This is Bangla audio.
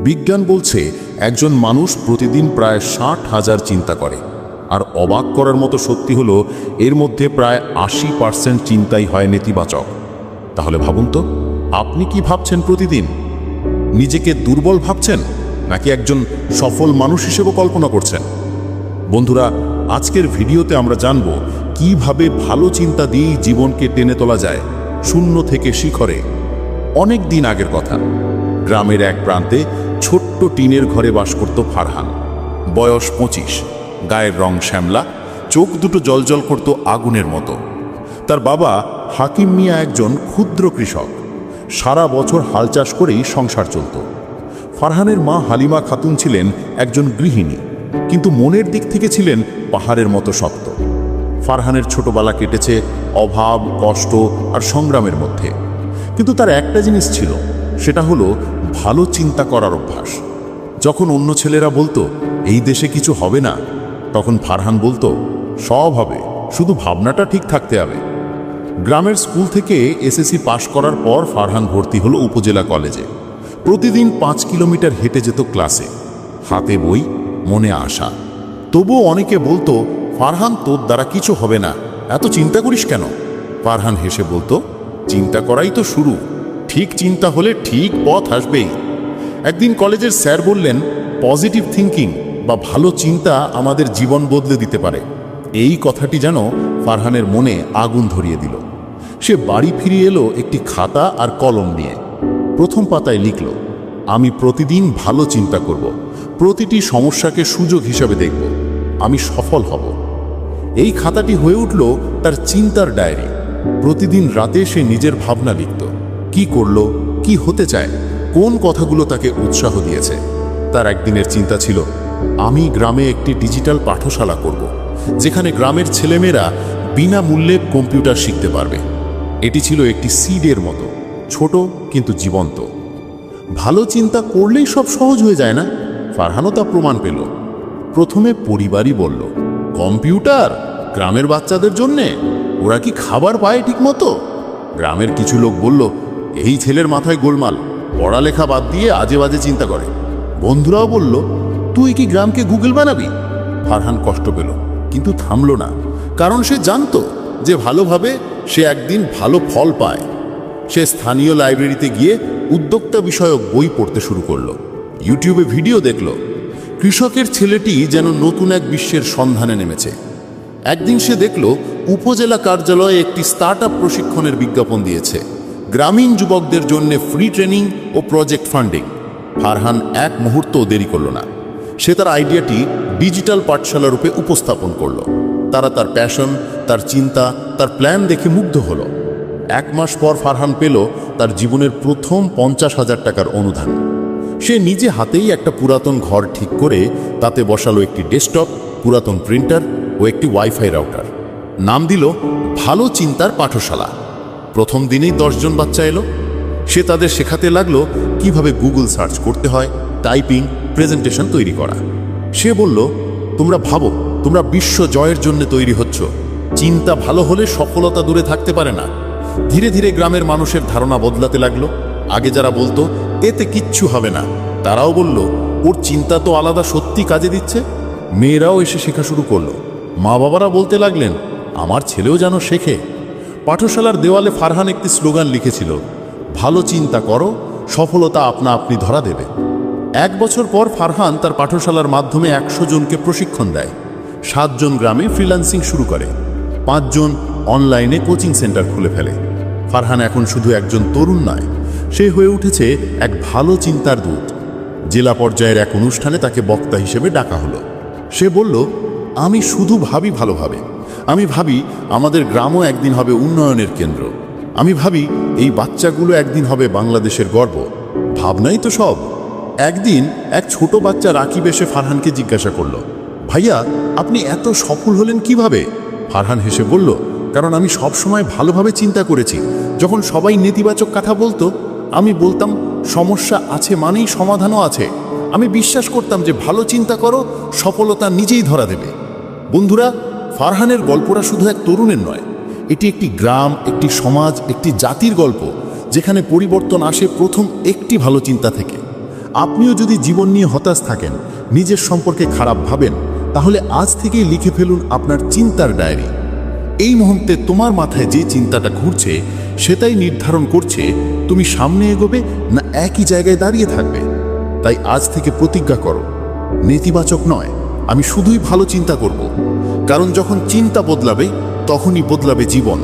বিজ্ঞান বলছে একজন মানুষ প্রতিদিন প্রায় 60,000 চিন্তা করে, আর অবাক করার মতো সত্যি হলো এর মধ্যে প্রায় 80% চিন্তাই হয় নেতিবাচক। তাহলে ভাবুন তো, আপনি কি ভাবছেন প্রতিদিন? নিজেকে দুর্বল ভাবছেন, নাকি একজন সফল মানুষ হিসেবে কল্পনা করছেন? বন্ধুরা, আজকের ভিডিওতে আমরা জানব কিভাবে ভালো চিন্তা দিয়েই জীবনকে টেনে তোলা যায় শূন্য থেকে শিখরে। অনেক দিন আগের কথা, গ্রামের এক প্রান্তে ছোট্ট টিনের ঘরে বাস করত ফারহান। বয়স 25, গায়ের রং শ্যামলা, চোখ দুটো জ্বলজ্বল করত আগুনের মতো। তার বাবা হাকিম মিয়া একজন ক্ষুদ্র কৃষক, সারা বছর হাল চাষ করেই সংসার চলত। ফারহানের মা হালিমা খাতুন ছিলেন একজন গৃহিণী, কিন্তু মনের দিক থেকে ছিলেন পাহাড়ের মতো শক্ত। ফারহানের ছোটবেলা কেটেছে অভাব, কষ্ট আর সংগ্রামের মধ্যে, কিন্তু তার একটা জিনিস ছিল, সেটা হলো ভালো চিন্তা করার অভ্যাস। যখন অন্য ছেলেরা বলতো এই দেশে কিছু হবে না, তখন ফারহান বলতো সব হবে, শুধু ভাবনাটা ঠিক থাকতে হবে। গ্রামের স্কুল থেকে এসএসসি পাশ করার পর ফারহান ভর্তি হলো উপজেলা কলেজে। প্রতিদিন 5 কিলোমিটার হেঁটে যেত ক্লাসে, হাতে বই, মনে আশা। তবুও অনেকে বলতো, ফারহান তোর দ্বারা কিছু হবে না, এত চিন্তা করিস কেন? ফারহান হেসে বলতো, চিন্তা করাই তো শুরু, ঠিক চিন্তা হলে ঠিক পথ আসবেই। একদিন কলেজের স্যার বললেন, পজিটিভ থিঙ্কিং বা ভালো চিন্তা আমাদের জীবন বদলে দিতে পারে। এই কথাটি যেন ফারহানের মনে আগুন ধরিয়ে দিল। সে বাড়ি ফিরে এলো একটি খাতা আর কলম নিয়ে। প্রথম পাতায় লিখল, আমি প্রতিদিন ভালো চিন্তা করব, প্রতিটি সমস্যাকে সুযোগ হিসাবে দেখব, আমি সফল হব। এই খাতাটি হয়ে উঠল তার চিন্তার ডায়েরি। প্রতিদিন রাতে সে নিজের ভাবনা লিখত, কি করলো, কি হতে চায়, কোন কথাগুলো তাকে উৎসাহ দিয়েছে। তার একদিনের চিন্তা ছিল, আমি গ্রামে একটি ডিজিটাল পাঠশালা করব, যেখানে গ্রামের ছেলেমেয়েরা বিনামূল্যে কম্পিউটার শিখতে পারবে। এটি ছিল একটি সিডের মতো, ছোট কিন্তু জীবন্ত। ভালো চিন্তা করলেই সব সহজ হয়ে যায় না? ফারহানও তা প্রমাণ পেল। প্রথমে পরিবারই বলল, কম্পিউটার গ্রামের বাচ্চাদের জন্যে, ওরা কি খাবার পায় ঠিক মতো? গ্রামের কিছু লোক বলল, এই ছেলের মাথায় গোলমাল, পড়ালেখা বাদ দিয়ে আজে বাজে চিন্তা করে। বন্ধুরাও বলল, তুই কি গ্রামকে গুগল বানাবি? ফারহান কষ্ট পেল, কিন্তু থামল না, কারণ সে জানতো যে ভালোভাবে সে একদিন ভালো ফল পায়। সে স্থানীয় লাইব্রেরিতে গিয়ে উদ্যোক্তা বিষয়ক বই পড়তে শুরু করলো, ইউটিউবে ভিডিও দেখল। কৃষকের ছেলেটি যেন নতুন এক বিশ্বের সন্ধানে নেমেছে। একদিন সে দেখল উপজেলা কার্যালয়ে একটি স্টার্টআপ প্রশিক্ষণের বিজ্ঞাপন দিয়েছে, গ্রামীণ যুবকদের জন্য ফ্রি ট্রেনিং ও প্রজেক্ট ফান্ডিং। ফারহান এক মুহূর্তও দেরি করল না, সে তার আইডিয়াটি ডিজিটাল পাঠশালা রূপে উপস্থাপন করল। তারা তার প্যাশন, তার চিন্তা, তার প্ল্যান দেখে মুগ্ধ হলো। 1 মাস পর ফারহান পেল তার জীবনের প্রথম 50,000 টাকার অনুদান। সে নিজে হাতেই একটা পুরাতন ঘর ঠিক করে তাতে বসালো একটি ডেস্কটপ, পুরাতন প্রিন্টার ও একটি ওয়াইফাই রাউটার। নাম দিল ভালো চিন্তার পাঠশালা। প্রথম দিনেই 10 জন বাচ্চা এলো। সে তাদের শেখাতে লাগলো কিভাবে গুগল সার্চ করতে হয়, টাইপিং, প্রেজেন্টেশন তৈরি করা। সে বলল, তোমরা ভাবো তোমরা বিশ্ব জয়ের জন্য তৈরি হচ্ছ, চিন্তা ভালো হলে সফলতা দূরে থাকতে পারে না। ধীরে ধীরে গ্রামের মানুষের ধারণা বদলাতে লাগলো। আগে যারা বলতো এতে কিচ্ছু হবে না, তারাও বলল, ওর চিন্তা তো আলাদা, সত্যি কাজে দিচ্ছে। মেয়েরাও এসে শেখা শুরু করলো। মা বাবারা বলতে লাগলেন, আমার ছেলেও যেন শেখে। পাঠশালার দেওয়ালে ফারহান একটি স্লোগান লিখেছিল, ভালো চিন্তা করো, সফলতা আপনা আপনি ধরা দেবে। 1 বছর পর ফারহান তার পাঠশালার মাধ্যমে 100 জনকে প্রশিক্ষণ দেয়। 7 জন গ্রামে ফ্রিল্যান্সিং শুরু করে, 5 জন অনলাইনে কোচিং সেন্টার খুলে ফেলে। ফারহান এখন শুধু একজন তরুণ নয়, সে হয়ে উঠেছে এক ভালো চিন্তার দূত। জেলা পর্যায়ের এক অনুষ্ঠানে তাকে বক্তা হিসেবে ডাকা হলো। সে বলল, আমি শুধু ভাবি ভালোভাবে, আমি ভাবি আমাদের গ্রামও একদিন হবে উন্নয়নের কেন্দ্র, আমি ভাবি এই বাচ্চাগুলো একদিন হবে বাংলাদেশের গর্ব। ভাবনাই তো সব। একদিন এক ছোট বাচ্চা রাকিব এসে ফারহানকে জিজ্ঞাসা করল, ভাইয়া আপনি এত সফল হলেন কিভাবে? ফারহান হেসে বলল, কারণ আমি সবসময় ভালোভাবে চিন্তা করেছি। যখন সবাই নেতিবাচক কথা বলতো, আমি বলতাম সমস্যা আছে মানেই সমাধানও আছে। আমি বিশ্বাস করতাম যে ভালো চিন্তা করো, সফলতা নিজেই ধরা দেবে। বন্ধুরা, ফারহানের গল্পটা শুধু এক তরুণের নয়, এটি একটি গ্রাম, একটি সমাজ, একটি জাতির গল্প, যেখানে পরিবর্তন আসে প্রথম একটি ভালো চিন্তা থেকে। আপনিও যদি জীবন নিয়ে হতাশ থাকেন, নিজের সম্পর্কে খারাপ ভাবেন, তাহলে আজ থেকেই লিখে ফেলুন আপনার চিন্তার ডায়েরি। এই মুহূর্তে তোমার মাথায় যে চিন্তাটা ঘুরছে সেটাই নির্ধারণ করছে তুমি সামনে এগোবে না একই জায়গায় দাঁড়িয়ে থাকবে। তাই আজ থেকে প্রতিজ্ঞা করো, নেতিবাচক নয়, আমি শুধুই ভালো চিন্তা করব। কারণ যখন চিন্তা বদলাবে তখনই বদলাবে জীবন।